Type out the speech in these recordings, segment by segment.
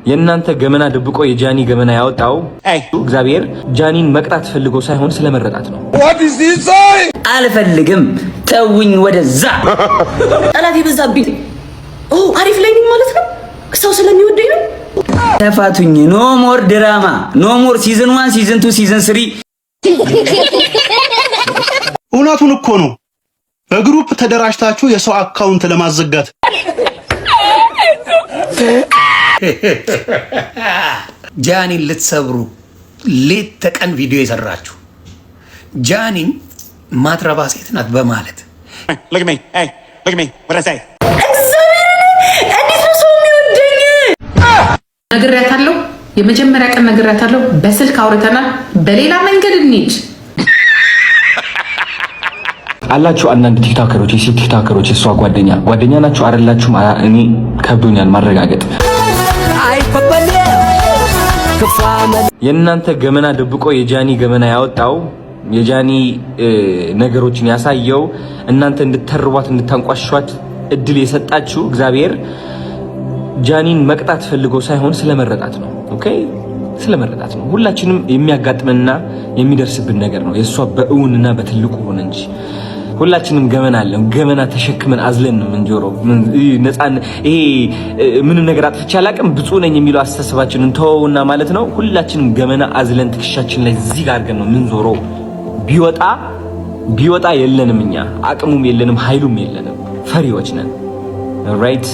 የእናንተ ገመና ደብቆ የጃኒ ገመና ያወጣው እግዚአብሔር ጃኒን መቅጣት ፈልጎ ሳይሆን ስለመረጣት ነው። አልፈልግም ተውኝ ወደዛ ጠላት ይበዛብኝ። አሪፍ ላይ ነኝ ማለት ነው። ሰው ስለሚወደኝ ነው። ተፋቱኝ። ኖ ሞር ድራማ፣ ኖ ሞር ሲዝን 1 ሲዝን 2 ሲዝን 3። እውነቱን እኮ ነው። በግሩፕ ተደራጅታችሁ የሰው አካውንት ለማዘጋት ጃኒን ልትሰብሩ ሌት ተቀን ቪዲዮ የሰራችሁ ጃኒን ማትረባ ሴት ናት በማለት ነግሬያታለሁ። የመጀመሪያ ቀን ነግሬያታለሁ። በስልክ አውርተናል። በሌላ መንገድ እንሂድ አላችሁ። አንዳንድ ቲክቶከሮች የሴት ቲክቶከሮች እሷ ጓደኛ ናችሁ አይደላችሁም? እኔ ከብዶኛል ማረጋገጥ። የእናንተ ገመና ደብቆ የጃኒ ገመና ያወጣው የጃኒ ነገሮችን ያሳየው እናንተ እንድትተርቧት እንድታንቋሿት እድል የሰጣችሁ እግዚአብሔር ጃኒን መቅጣት ፈልጎ ሳይሆን ስለመረጣት ነው። ኦኬ፣ ስለመረጣት ነው። ሁላችንም የሚያጋጥመንና የሚደርስብን ነገር ነው። የሷ በእውንና በትልቁ ሆነ እንጂ ሁላችንም ገመና አለን። ገመና ተሸክመን አዝለን ነው እንጆሮ ነፃን ይሄ ምን ነገር አጥፍቼ አላቅም ብፁዕ ነኝ የሚለው አስተሳሰባችንን ተወውና ማለት ነው። ሁላችንም ገመና አዝለን ትከሻችን ላይ እዚህ ጋር አድርገን ነው ምን ዞሮ ቢወጣ የለንም፣ እኛ አቅሙም የለንም፣ ኃይሉም የለንም፣ ፈሪዎች ነን። ራይት።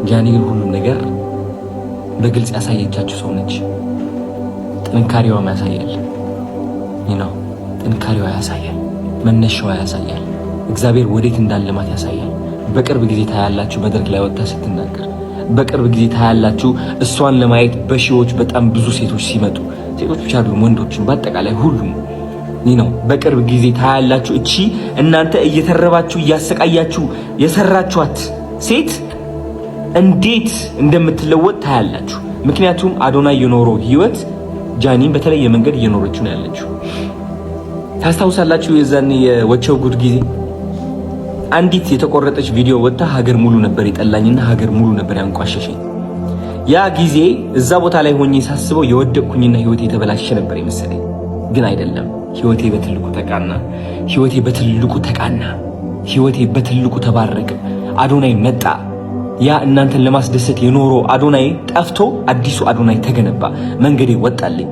ጃኒ ግን ሁሉም ነገር በግልጽ ያሳየቻችሁ ሰው ነች። ጥንካሬዋም ያሳያል። ነው ጥንካሬዋ ያሳያል። መነሻዋ ያሳያል። እግዚአብሔር ወዴት እንዳለማት ያሳያል። በቅርብ ጊዜ ታያላችሁ መድረክ ላይ ወጣ ስትናገር። በቅርብ ጊዜ ታያላችሁ እሷን ለማየት በሺዎች በጣም ብዙ ሴቶች ሲመጡ፣ ሴቶች ብቻ አይደሉም ወንዶችም በአጠቃላይ ሁሉም ነው። በቅርብ ጊዜ ታያላችሁ እቺ እናንተ እየተረባችሁ እያሰቃያችሁ የሰራችኋት ሴት እንዴት እንደምትለወጥ ታያላችሁ። ምክንያቱም አዶናይ የኖረው ህይወት ጃኒን በተለየ መንገድ እየኖረችው ነው ያለችው። ታስታውሳላችሁ የዛን የወቸው ጉድ ጊዜ አንዲት የተቆረጠች ቪዲዮ ወጣ ሀገር ሙሉ ነበር የጠላኝና ሀገር ሙሉ ነበር ያንቋሸሸኝ። ያ ጊዜ እዛ ቦታ ላይ ሆኜ ሳስበው የወደቅኩኝና ህይወቴ የተበላሸ ነበር የመሰለኝ። ግን አይደለም። ህይወቴ በትልቁ ተቃና። ህይወቴ በትልቁ ተባረከ። አዶናይ መጣ። ያ እናንተን ለማስደሰት የኖሮ አዶናይ ጠፍቶ አዲሱ አዶናይ ተገነባ። መንገዴ ወጣልኝ።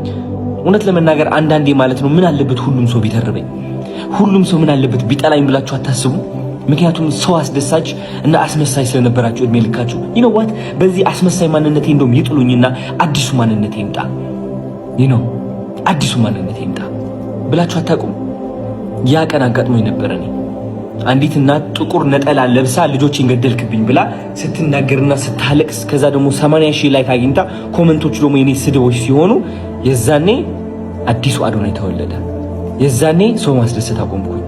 እውነት ለመናገር አንዳንዴ ማለት ነው ምን አለበት ሁሉም ሰው ቢተርበኝ፣ ሁሉም ሰው ምን አለበት ቢጠላኝ ብላችሁ አታስቡ? ምክንያቱም ሰው አስደሳች እና አስመሳይ ስለነበራችሁ እድሜ ልካችሁ ዋት በዚህ አስመሳይ ማንነቴ እንደውም ይጥሉኝና አዲሱ ማንነቴ ይምጣ አዲሱ ማንነቴ ይምጣ ብላችሁ አታውቁም? ያ ቀን አጋጥሞኝ ነበር። እኔ አንዲት እናት ጥቁር ነጠላ ለብሳ ልጆችን ገደልክብኝ ብላ ስትናገርና ስታለቅስ ከዛ ደግሞ 80,000 ላይክ አግኝታ ኮሜንቶቹ ደግሞ የኔ ስድቦች ሲሆኑ የዛኔ አዲሱ አዶናይ ተወለደ። የዛኔ ሰው ማስደሰት አቆምኩኝ።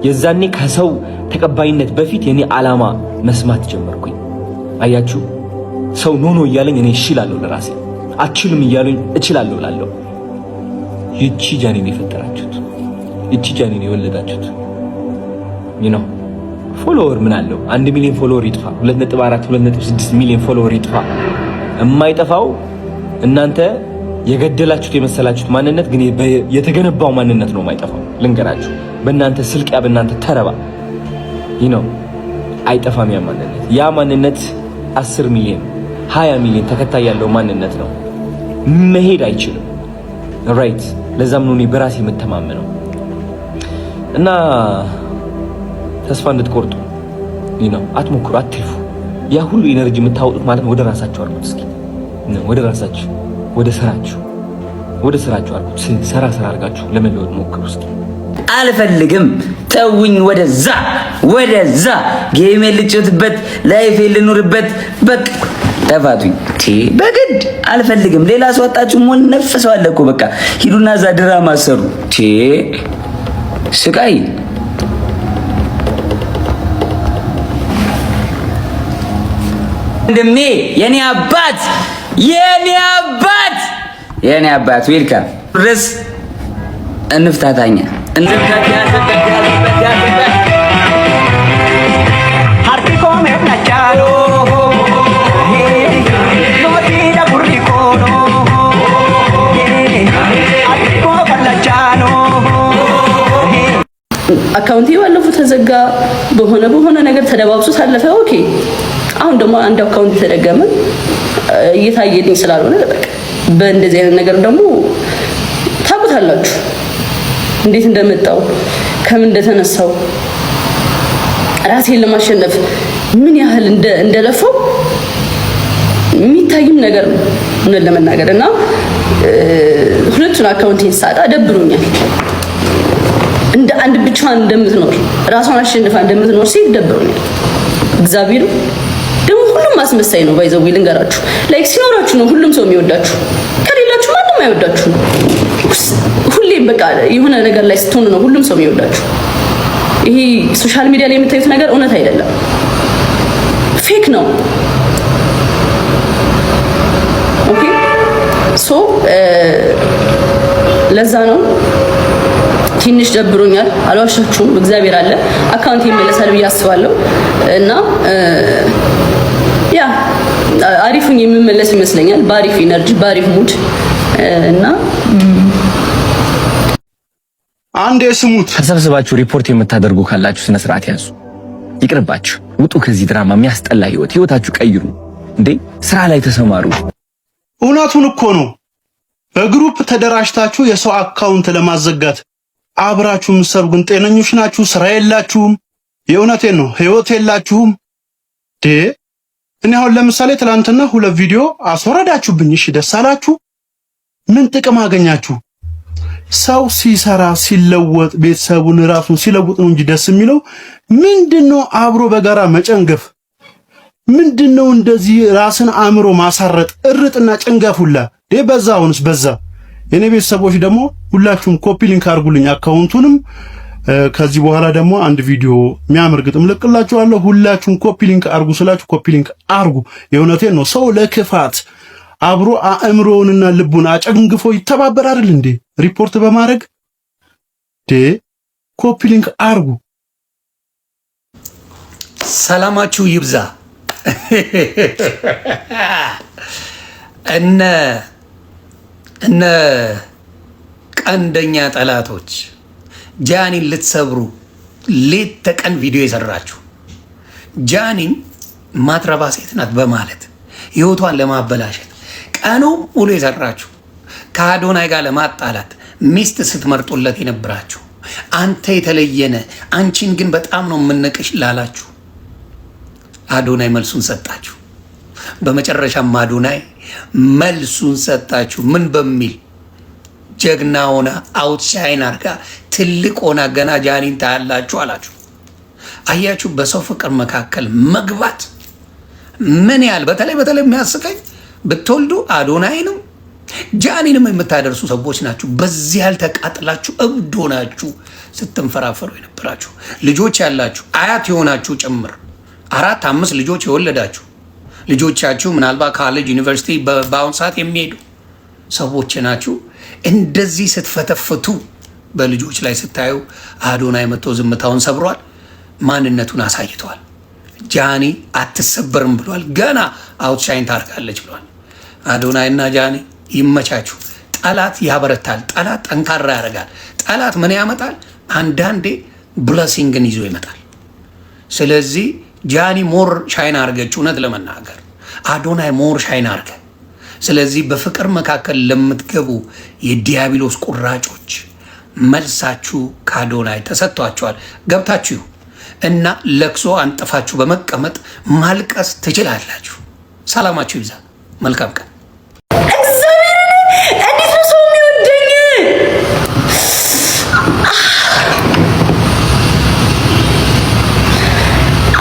የዛኔ ከሰው ተቀባይነት በፊት የኔ ዓላማ መስማት ጀመርኩኝ። አያችሁ ሰው ኖ እያለኝ እኔ እችላለሁ ለራሴ፣ አትችልም እያለኝ እችላለሁ እላለሁ። ይቺ ጃኒን የፈጠራችሁት፣ ይቺ ጃኒን የወለዳችሁት ፎሎወር ምን አለው? 1 ሚሊዮን ፎሎወር ይጥፋ፣ 2.4 2.6 ሚሊዮን ፎሎወር ይጥፋ። የማይጠፋው እናንተ የገደላችሁት የመሰላችሁት ማንነት ግን የተገነባው ማንነት ነው የማይጠፋው። ልንገራችሁ በእናንተ ስልቂያ በእናንተ ተረባ አይጠፋም ያ ማንነት። ያ ማንነት 10 ሚሊዮን 20 ሚሊዮን ተከታይ ያለው ማንነት ነው። መሄድ አይችልም። ራይት። ለዛም ነው እኔ በራሴ የምተማመነው እና ተስፋ እንድትቆርጡ አትሞክሩ፣ አትልፉ። ያ ሁሉ ኢነርጂ የምታወጡት ማለት ወደ ራሳችሁ አርጉት። እስኪ ወደ ራሳችሁ ወደ ስራችሁ አርጉት። ሰራ አርጋችሁ ለመለወጥ ሞክሩ እስኪ። አልፈልግም ተውኝ ወደዛ ጌም ልጭትበት ላይፍ ልኑርበት በቃ ተፋቱኝ። በግድ አልፈልግም። ሌላ ሰው አጣችሁ ሞን ነፍሰው አለ እኮ በቃ ሂዱና እዛ ድራማ ሰሩ። ስቃይ ወንድሜ የኔ አባት ዌልካም ድረስ እንፍታታኛ ተዘጋ፣ በሆነ ነገር ተደባብሶ ታለፈ። ኦኬ አሁን ደግሞ አንድ አካውንት ተደገመ እየታየልኝ ስላልሆነ በቃ በእንደዚህ አይነት ነገር ደግሞ ታውቁታላችሁ እንዴት እንደመጣው ከምን እንደተነሳው ራሴን ለማሸነፍ ምን ያህል እንደለፈው የሚታይም ነገር ነው እውነት ለመናገር እና ሁለቱን አካውንቴን ሳጣ ደብሮኛል። እንደ አንድ ብቻዋን እንደምትኖር ራሷን አሸንፋ እንደምትኖር ሴት ደብሮኛል። እግዚአብሔር ደግሞ ሁሉም ማስመሳይ ነው። ባይዘው ልንገራችሁ ላይክ ሲኖራችሁ ነው ሁሉም ሰው የሚወዳችሁ፣ ከሌላችሁ ማንም አይወዳችሁ። ሁሌም በቃ የሆነ ነገር ላይ ስትሆኑ ነው ሁሉም ሰው የሚወዳችሁ። ይሄ ሶሻል ሚዲያ ላይ የምታዩት ነገር እውነት አይደለም፣ ፌክ ነው። ኦኬ ሶ ለዛ ነው ትንሽ ደብሮኛል። አልዋሻችሁም፣ እግዚአብሔር አለ አካውንት ይመለሳል ብዬ አስባለሁ እና ያ አሪፉን የሚመለስ ይመስለኛል በአሪፍ ኢነርጂ በአሪፍ ሙድ እና አንዴ ስሙት። ተሰብስባችሁ ሪፖርት የምታደርጉ ካላችሁ ስነ ስርዓት ያዙ። ይቅርባችሁ፣ ውጡ ከዚህ ድራማ። የሚያስጠላ ህይወታችሁ ቀይሩ እንዴ! ስራ ላይ ተሰማሩ። እውነቱን እኮ ነው። በግሩፕ ተደራጅታችሁ የሰው አካውንት ለማዘጋት አብራችሁ ምሰሩ ግን ጤነኞች ናችሁ? ስራ የላችሁም? የእውነቴን ነው፣ ህይወት የላችሁም። እኔ አሁን ለምሳሌ ትላንትና 2 ቪዲዮ አስወረዳችሁብኝ። እሺ ደስ አላችሁ? ምን ጥቅም አገኛችሁ? ሰው ሲሰራ ሲለወጥ ቤተሰቡን ራሱን ሲለውጥ ነው እንጂ ደስ የሚለው ምንድነው? አብሮ በጋራ መጨንገፍ ምንድነው? እንደዚህ ራስን አእምሮ ማሳረጥ እርጥና ጭንገፉላ በዛ። አሁንስ በዛ። የኔ ቤተሰቦች ደግሞ ሁላችሁም ኮፒ ሊንክ አድርጉልኝ አካውንቱንም። ከዚህ በኋላ ደግሞ አንድ ቪዲዮ የሚያምር ግጥም ልቅላችኋለሁ። ሁላችሁም ኮፒ ሊንክ አድርጉ ስላችሁ ኮፒ ሊንክ አድርጉ። የእውነቴን ነው። ሰው ለክፋት አብሮ አእምሮውንና ልቡን አጨንግፎ ይተባበራል እንዴ? ሪፖርት በማድረግ ኮፒ ሊንክ አድርጉ። ሰላማችሁ ይብዛ። እነ ቀንደኛ ጠላቶች ጃኒን ልትሰብሩ ሌት ተቀን ቪዲዮ የሰራችሁ ጃኒን ማትረባ ሴት ናት በማለት ህይወቷን ለማበላሸት ቀኑ ሙሉ የሰራችሁ ከአዶናይ ጋር ለማጣላት ሚስት ስትመርጡለት የነበራችሁ አንተ የተለየነ አንቺን ግን በጣም ነው የምንቅሽ ላላችሁ አዶናይ መልሱን ሰጣችሁ። በመጨረሻም አዶናይ መልሱን ሰጣችሁ። ምን በሚል ጀግና ሆና አውትሻይን አርጋ ትልቅ ሆና ገና ጃኒን ታያላችሁ አላችሁ። አያችሁ በሰው ፍቅር መካከል መግባት ምን ያህል በተለይ የሚያስቀኝ ብትወልዱ አዶናይንም ጃኒንም የምታደርሱ ሰዎች ናችሁ። በዚህ ያህል ተቃጥላችሁ እብድ ሆናችሁ ስትንፈራፈሩ የነበራችሁ ልጆች ያላችሁ አያት የሆናችሁ ጭምር 4-5 ልጆች የወለዳችሁ ልጆቻችሁ ምናልባት ካሌጅ ዩኒቨርሲቲ በአሁን ሰዓት የሚሄዱ ሰዎች ናችሁ። እንደዚህ ስትፈተፍቱ በልጆች ላይ ስታዩ አዶናይ መጥቶ ዝምታውን ሰብሯል፣ ማንነቱን አሳይቷል። ጃኒ አትሰበርም ብሏል። ገና አውትሻይን ታርጋለች ብሏል። አዶናይ እና ጃኒ ይመቻችሁ። ጠላት ያበረታል፣ ጠላት ጠንካራ ያደርጋል። ጠላት ምን ያመጣል? አንዳንዴ ብለሲንግን ይዞ ይመጣል። ስለዚህ ጃኒ ሞር ሻይን አርገች፣ እውነት ለመናገር አዶናይ ሞር ሻይን አርገ። ስለዚህ በፍቅር መካከል ለምትገቡ የዲያብሎስ ቁራጮች መልሳችሁ ከአዶናይ ተሰጥቷችኋል። ገብታችሁ እና ለቅሶ አንጥፋችሁ በመቀመጥ ማልቀስ ትችላላችሁ። ሰላማችሁ ይብዛ። መልካም ቀን። እንዴት ነው ሰው የሚወደኝ?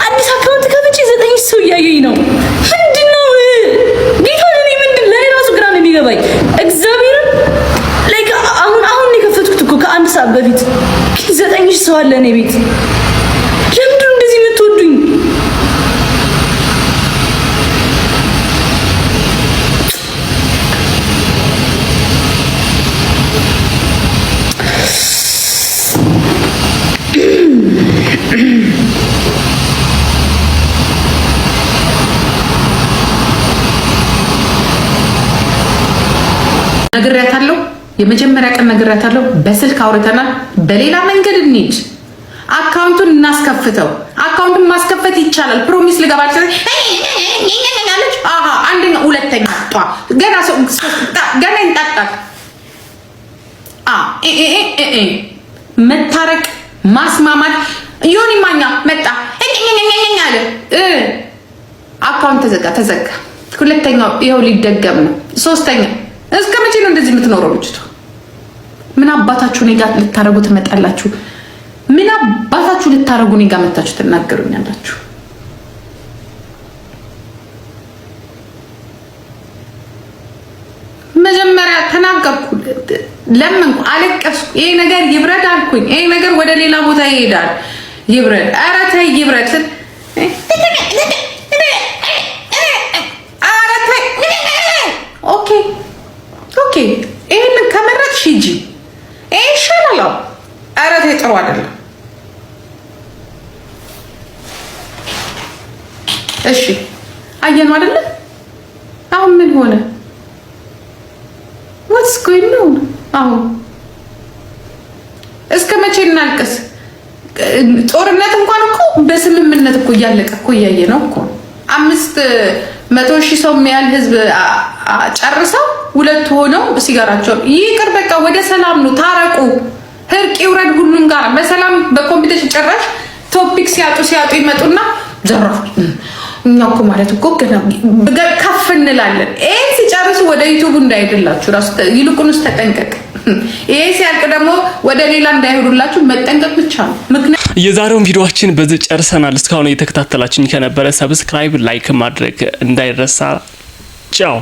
አዲስ አካውንት ከፍቼ 9 ሰው እያየኝ ነው። ምንድነው ጌታ? ለኔ ራሱ ግራ ነው የሚገባኝ። እግዚአብሔርን ላይክ አሁን የከፈትኩት እኮ ከ1 ሰዓት በፊት 9 ሰው አለ እኔ ቤት። ለምንድነው እንደዚህ የምትወዱኝ? ነግሬያታለሁ። የመጀመሪያ ቀን ነግሬያታለሁ። በስልክ አውርተናል። በሌላ መንገድ እንሂድ። አካውንቱን እናስከፍተው። አካውንቱን ማስከፈት ይቻላል። ፕሮሚስ ልገባችሁ ያለች አንደኛ ሁለተኛ ገና እንጣጣቅ መታረቅ ማስማማት ዮኒ ማኛ መጣ አለ አካውንት ተዘጋ። ሁለተኛው ይኸው ሊደገም ነው። ሶስተኛ እስከ መቼ ነው እንደዚህ የምትኖረው ልጅቷ? ምን አባታችሁ እኔ ጋር ልታረጉ ትመጣላችሁ? ምን አባታችሁ ልታረጉ እኔ ጋር መጣችሁ ትናገሩኛላችሁ? መጀመሪያ ተናገርኩ፣ ለምንኩ፣ አለቀስኩ። ይሄ ነገር ይብረድ አልኩኝ። ይሄ ነገር ወደ ሌላ ቦታ ይሄዳል። ይብረድ፣ ኧረ ተይ ይብረድ። ኦኬ ይሄንን ከመረጥሽ ሂጂ። ይሄ ይሻላል። ኧረ ተይ ጥሩ አይደለም። እሺ አየነው አይደለ? አሁን ምን ሆነ? what's going on? አሁን እስከ መቼ እናልቅስ? ጦርነት እንኳን እኮ በስምምነት እኮ እያለቀ እኮ እያየ ነው እኮ 500,000 ሰው የሚያህል ህዝብ ጨርሰው ሁለት ሆነው ሲጋራቸው ይቅር፣ በቃ ወደ ሰላም ነው። ታረቁ፣ እርቅ ይውረድ ሁሉም ጋር በሰላም በኮምፒቲሽን ጭራሽ ቶፒክ ሲያጡ ይመጡና ዘራፍ እኛ እኮ ማለት እኮ ከፍ እንላለን። ይሄ ሲጨርሱ ወደ ዩቲዩብ እንዳይሄድላችሁ ራሱ ይልቁንስ ተጠንቀቅ። ይሄ ሲያልቅ ደግሞ ወደ ሌላ እንዳይሄዱላችሁ መጠንቀቅ ብቻ ነው። ምክንያቱም የዛሬውን ቪዲዮአችን በዚህ ጨርሰናል። እስካሁን እየተከታተላችሁኝ ከነበረ ሰብስክራይብ፣ ላይክ ማድረግ እንዳይረሳ። ቻው።